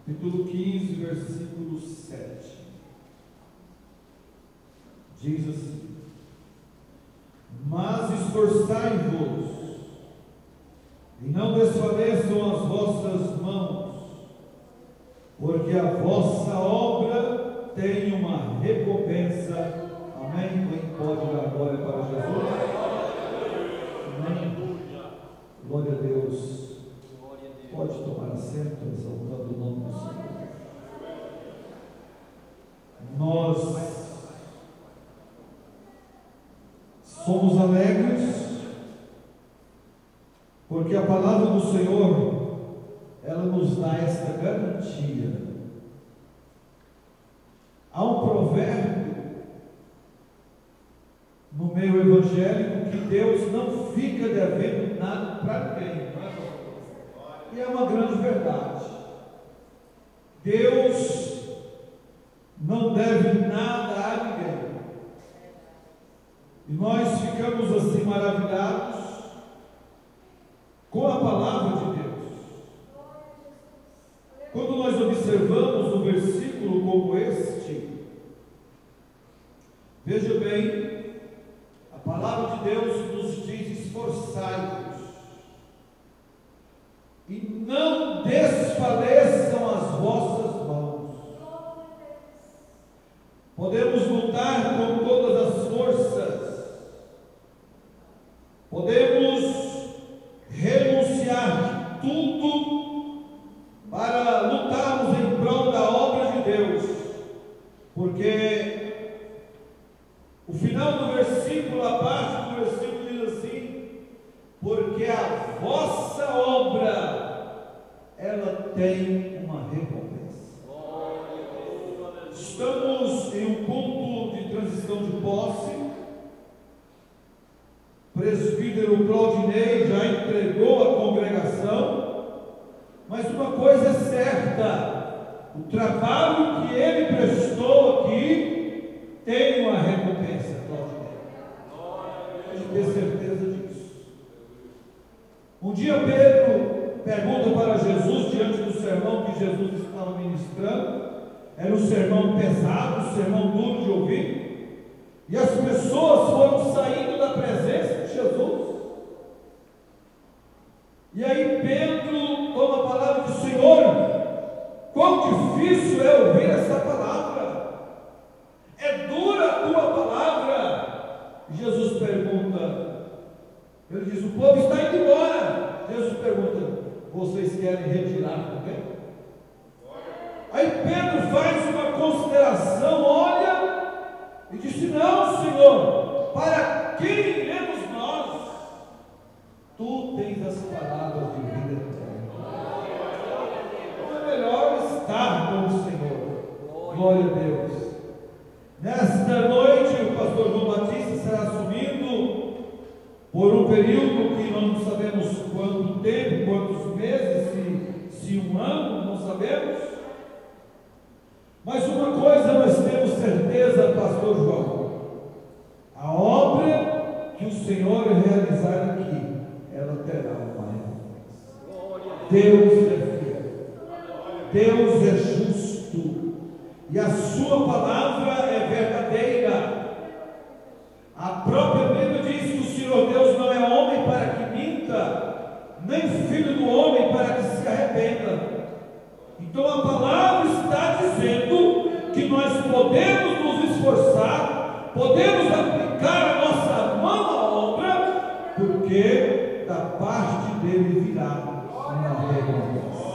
capítulo 15, versículo 7. Diz assim: mas esforçai-vos, e não desfaleçam as vossas mãos, porque a vossa obra tem uma recompensa. Amém? Quem pode dar glória para Jesus? Amém? Glória a Deus. Pode tomar assento, exaltando o nome do Senhor. Nós somos alegres porque a palavra do Senhor, ela nos dá esta garantia. Há um provérbio no meio evangélico que Deus não fica devendo nada para ninguém. E é uma grande verdade. Deus não deve nada a ninguém. E nós ficamos assim maravilhados com a palavra de Deus. Quando nós observamos um versículo como este, veja bem, a palavra de Deus nos diz: esforçai-vos e não desfaleçam as vossas mãos. Podemos lutar com todas as forças, podemos renunciar de tudo para lutarmos em prol da obra de Deus, porque o final do versículo, a parte do versículo diz assim: porque a vossa obra, ela tem uma recompensa. Estamos em um culto de transição de posse. O presbítero Claudinei já entregou a congregação, mas uma coisa é certa: o trabalho que ele prestou aqui tem uma recompensa, Claudinei. Pode ter certeza disso. Um dia Pedro pergunta para Jesus, diante do sermão que Jesus estava ministrando. Era um sermão pesado, um sermão duro de ouvir, e as pessoas foram saindo da presença de Jesus. E aí Pedro toma a palavra do Senhor. Quão difícil é ouvir essa palavra, é dura a tua palavra. E Jesus pergunta, ele diz: o povo está indo embora. Jesus pergunta: vocês querem retirar também? Aí Pedro faz uma consideração, olha, e disse: não, Senhor, para quem iremos nós? Tu tens as palavras de vida eterna. Então é melhor estar com o Senhor. Glória a Deus. Nesta noite o pastor João Batista será assumindo por um período que nós não sabemos quanto tempo, quantos meses, se um ano, não sabemos. Mas uma coisa nós temos certeza, pastor João: a obra que o Senhor realizar aqui, ela terá uma recompensa. Deus é fiel, Deus é justo, e a sua palavra é verdadeira. A própria Bíblia diz que o Senhor Deus não é homem para que minta, nem filho do homem para que se arrependa. Então a palavra está dizendo que nós podemos nos esforçar, podemos aplicar a nossa mão à obra, porque da parte dele virá uma recompensa.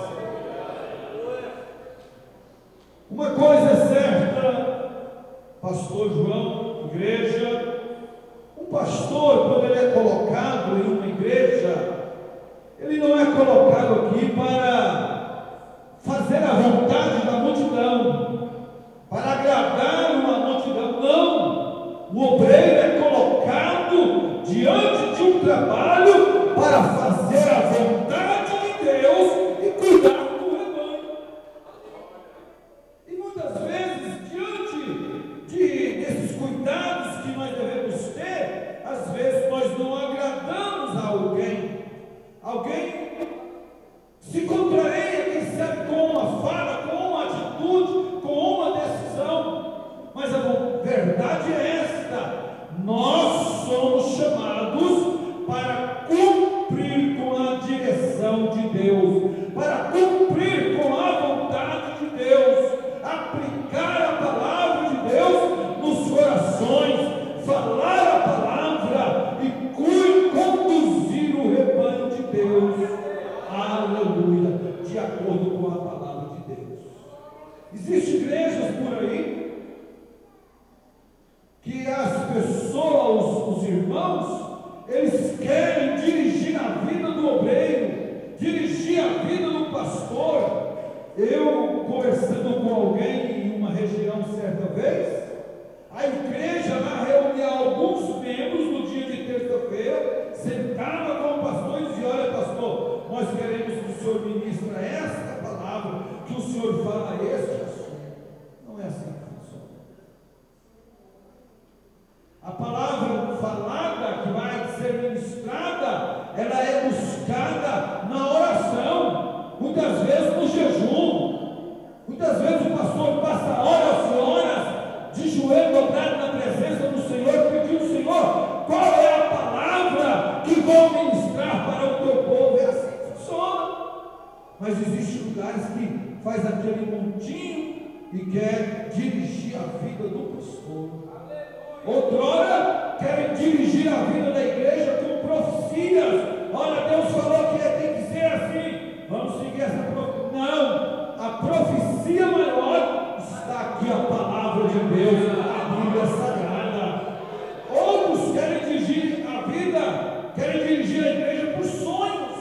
Uma coisa é certa, pastor João, igreja: um pastor, quando ele é colocado em uma igreja, ele não é colocado aqui para fazer a vontade da multidão, para agradar uma multidão. Não, o obreiro é colocado diante de um trabalho para fazer a vontade de Deus e cuidar do rebanho. E muitas vezes, diante desses cuidados que nós devemos ter, às vezes nós não agradamos a alguém se acordo com a palavra de Deus. Existem igrejas por aí que as pessoas, os irmãos, eles querem dirigir a vida do obreiro, dirigir a vida do pastor. Eu, conversando com alguém em uma região certa vez, a igreja lá reunia alguns membros no dia de terça-feira, sentava com o pastor e dizia: olha, pastor, nós queremos que o senhor ministre esta palavra, que o senhor fala este assunto. Não é assim que funciona. A palavra falada que vai ser ministrada, ela é buscada na oração, muitas vezes no jejum. Muitas vezes o pastor passa horas e horas de joelho dobrado na presença do Senhor, pedindo: Senhor, qual é a palavra que vou ministrar para o teu povo? É assim que funciona. Mas existem lugares que faz aquele montinho e quer dirigir a vida do pastor. Outrora querem dirigir a vida da igreja com profecias. Olha, Deus falou que tem que ser assim, vamos seguir essa profecia. Não, a profecia maior está aqui, a palavra de Deus, a Bíblia Sagrada. Outros querem dirigir a vida, querem dirigir a igreja por sonhos.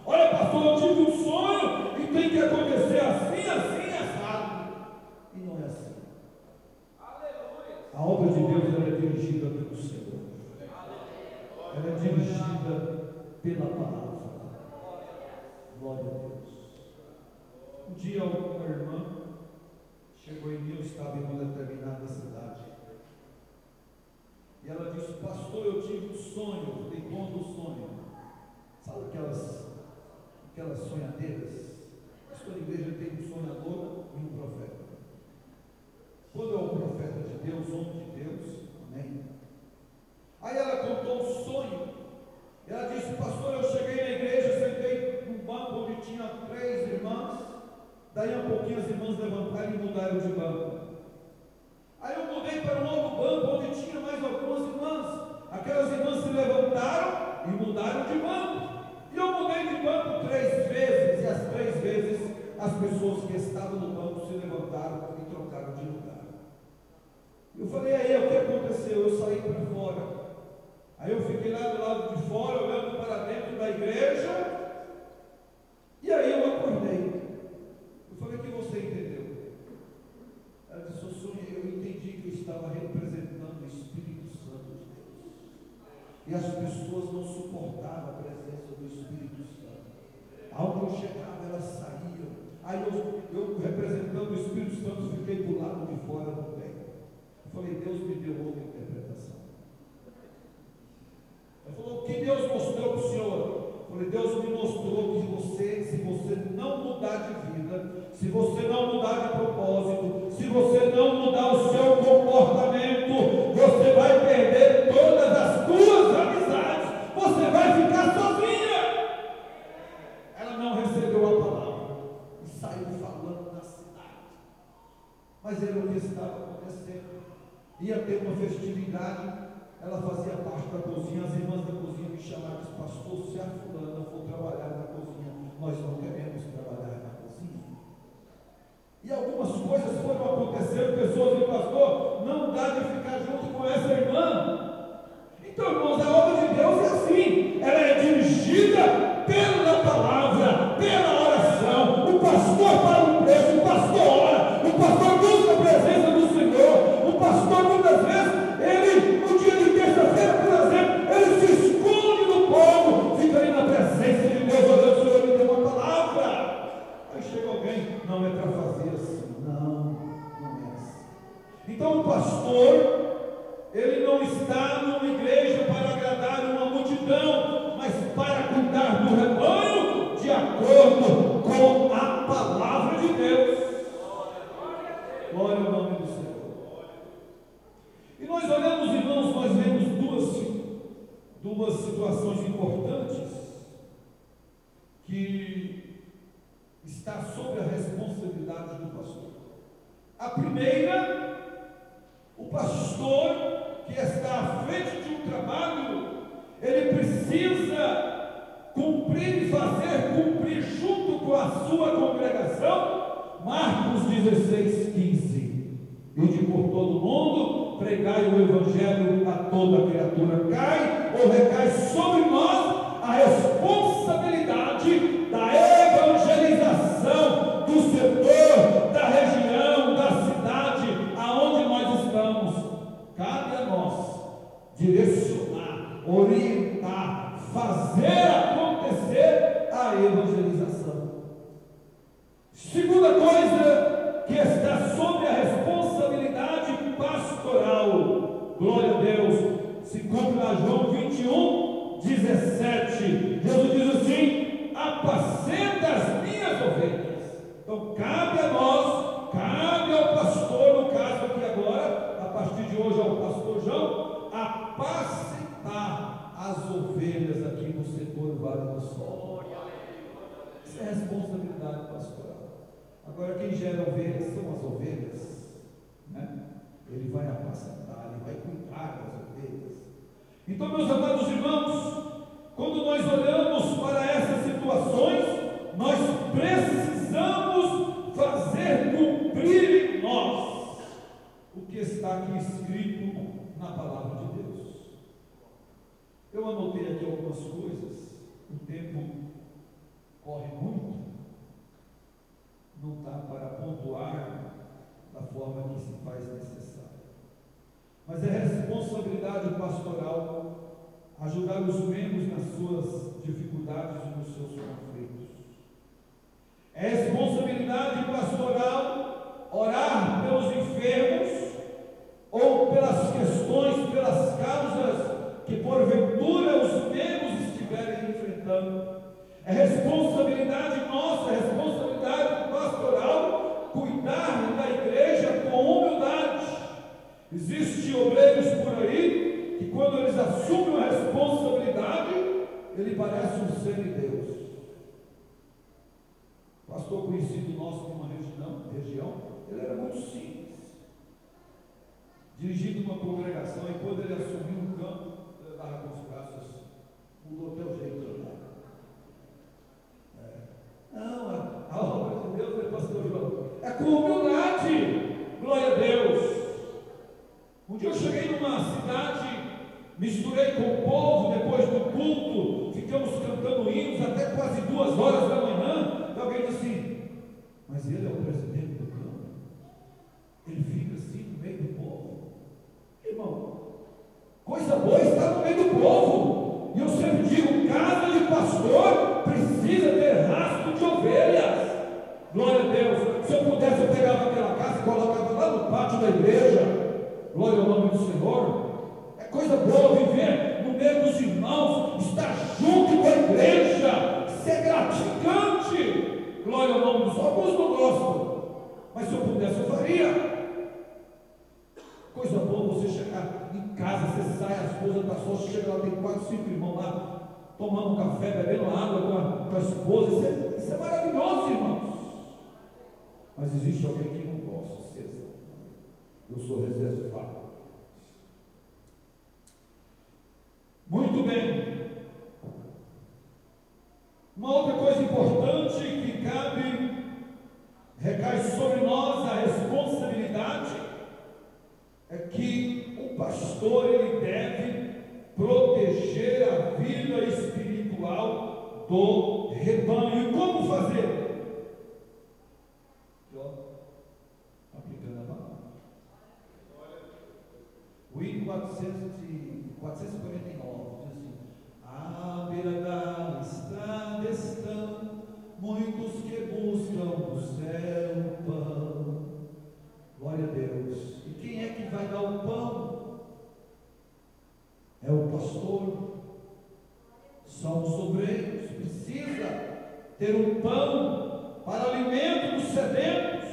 Olha, pastor, eu tive um sonho e tem que acontecer assim, assim, assado. E não é assim. A obra de Deus, ela é dirigida pelo Senhor. Ela é dirigida pela palavra. Glória a Deus. Um dia uma irmã chegou em mim, eu estava em uma determinada cidade, e ela disse: pastor, eu tive um sonho. Eu falei: quando o sonho? Sabe aquelas sonhadeiras? A sua igreja tem um sonhador e um profeta. Quando é o profeta de Deus, homem de Deus, amém? Aí ela contou um sonho. Ela disse: pastor, eu cheguei na igreja, sentei num banco onde tinha 3 irmãs. Daí a pouquinho as irmãs levantaram e mudaram de banco. Aí eu mudei para um outro banco onde tinha mais algumas irmãs. Aquelas irmãs se levantaram e mudaram de banco. E eu mudei de banco 3 vezes, e as 3 vezes as pessoas que estavam no banco se levantaram e trocaram de lugar. Eu falei: aí, o que aconteceu? Eu saí para fora. Aí eu fiquei lá do lado de fora, olhando para dentro da igreja. E aí eu acordei. Eu falei: o que você entendeu? Ela disse: eu entendi que eu estava representando o Espírito Santo de Deus. E as pessoas não suportavam a presença do Espírito Santo. Aonde eu chegava, elas saíam. Aí eu representando o Espírito Santo, fiquei do lado de fora do bem. Eu falei: Deus me deu outra interpretação. Ele falou: o que Deus mostrou para o senhor? Eu falei: Deus me mostrou que se você não mudar de vida, se você não mudar de propósito, se você não mudar o seu comportamento, você vai perder todas as suas amizades, você vai ficar sozinha. Ela não recebeu a palavra e saiu falando na cidade. Mas era o que estava acontecendo. Ia ter uma festividade, ela fazia parte da cozinha. As irmãs da cozinha me chamaram e disseram: pastor, se a fulana for trabalhar na cozinha, nós não queremos trabalhar na cozinha. E algumas coisas foram acontecendo, pessoas dizem: pastor, não dá de ficar junto com essa irmã. Então, irmãos, a obra de Deus é assim, ela é dirigida pela palavra, pela oração. O pastor paga um preço, o pastor ora, o pastor busca a presença do Senhor. O pastor, muitas vezes, ele, no dia de terça-feira, por exemplo, ele se esconde do povo, fica ali na presença de Deus, olhando: o Senhor me deu uma palavra. Aí chega alguém: não é para fazer assim. Não é assim. Então o pastor, ele não está numa igreja para agradar uma multidão, mas para cuidar do rebanho de acordo com a palavra de Deus. Glória ao nome do Senhor. E nós olhamos, irmãos, nós vemos duas situações importantes que está sob a responsabilidade do pastor. A primeira, o pastor que está à frente de um trabalho, ele precisa cumprir e fazer cumprir junto com a sua congregação, Marcos 16:15. Ide por todo o mundo, pregai o evangelho a toda criatura. Cai ou recai sobre nós a responsabilidade da evangelização do setor, da região, da cidade aonde nós estamos. Cabe a nós direcionar, orientar, fazer acontecer a evangelização. Segunda coisa que está sob a responsabilidade pastoral, glória a Deus, se cumpre lá João 21:17. Jesus diz assim: apacenta as minhas ovelhas. Então cabe a nós, cabe ao pastor, no caso aqui agora, a partir de hoje ao pastor João, apacentar as ovelhas aqui no setor Vale do Sol. Isso é responsabilidade pastoral. Agora quem gera ovelhas são as ovelhas, né? Ele vai apacentar, ele vai cuidar das ovelhas. Então, meus amados irmãos, quando nós olhamos para essas situações, nós precisamos fazer cumprir em nós o que está aqui escrito na palavra de Deus. Eu anotei aqui algumas coisas, o tempo corre muito, não está para pontuar da forma que se faz necessário. Mas é responsabilidade pastoral ajudar os membros nas suas dificuldades e nos seus conflitos. É responsabilidade pastoral orar pelos enfermos ou pelas questões, pelas causas que porventura os membros estiverem enfrentando. É responsabilidade nossa, é responsabilidade pastoral cuidar da igreja com humildade. Existem obreiros por aí que quando eles assumem a responsabilidade, ele parece um semideus. Pastor conhecido nosso de uma região, ele era muito simples, dirigindo uma congregação, e quando ele assumiu um campo, ele estava com os braços, mudou até o jeito de andar. Não, a obra de Deus, pastor João, é com humildade. Glória a Deus. Um dia eu cheguei numa cidade, misturei com o povo, depois do culto, ficamos cantando hinos até quase 2 horas da manhã, e alguém disse assim: mas ele é o presidente do campo, ele fica assim no meio do povo. Irmão, coisa boa está no meio do povo. E eu sempre digo, casa de pastor precisa ter rastro de ovelhas. Glória a Deus. Se eu pudesse, eu pegava aquela casa e colocava lá no pátio da igreja. Glória ao nome do Senhor. É coisa boa viver no meio dos irmãos, estar junto com a igreja, ser gratificante. Glória ao nome do Senhor. Alguns não gostam, mas se eu pudesse, eu faria. Coisa boa você chegar em casa, você sai, a esposa está só, você chega lá, tem 4, 5 irmãos lá, tomando um café, bebendo água com a esposa. Isso é maravilhoso, irmãos. Mas existe alguém que não gosta, César. Eu sou reservado. Muito bem. Uma outra coisa importante que recai sobre nós a responsabilidade, é que o pastor ele deve proteger a vida espiritual do rebanho. E como fazer? Aplicando a palavra. O hino 449 diz assim: à beira da estrada estão muitos que buscam o céu o pão. Glória a Deus. E quem é que vai dar o pão? É o pastor. São os obreiros. Precisa ter um pão para alimento dos sedentos.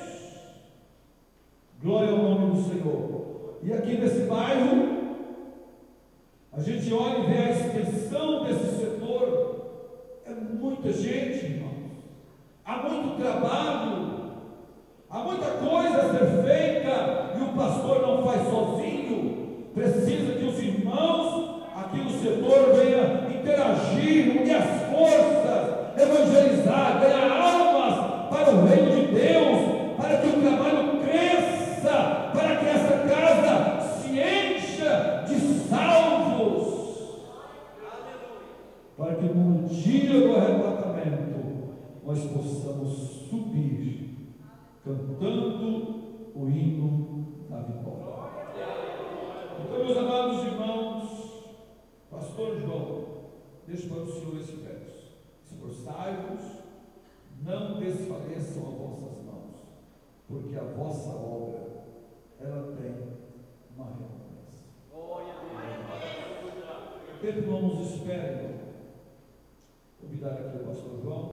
Glória ao nome do Senhor. E aqui nesse bairro, a gente olha e vê a extensão desse setor. É muita gente, irmãos. Há muito trabalho. Há muita coisa a ser feita e o pastor não faz sozinho. Precisa que os irmãos aqui no setor venham interagir, unir as forças, evangelizar, ganhar almas para o reino de Deus, para que o trabalho cresça, para que essa casa se encha de salvos, para que no dia do arrebatamento nós possamos subir cantando o hino da vitória. Então, meus amados irmãos, pastor João, deixo para o Senhor esse verso: esforçai-vos, não desfaleçam as vossas mãos, porque a vossa obra, ela tem uma recompensa. O tempo não nos espera, irmão. Convidar aqui o pastor João.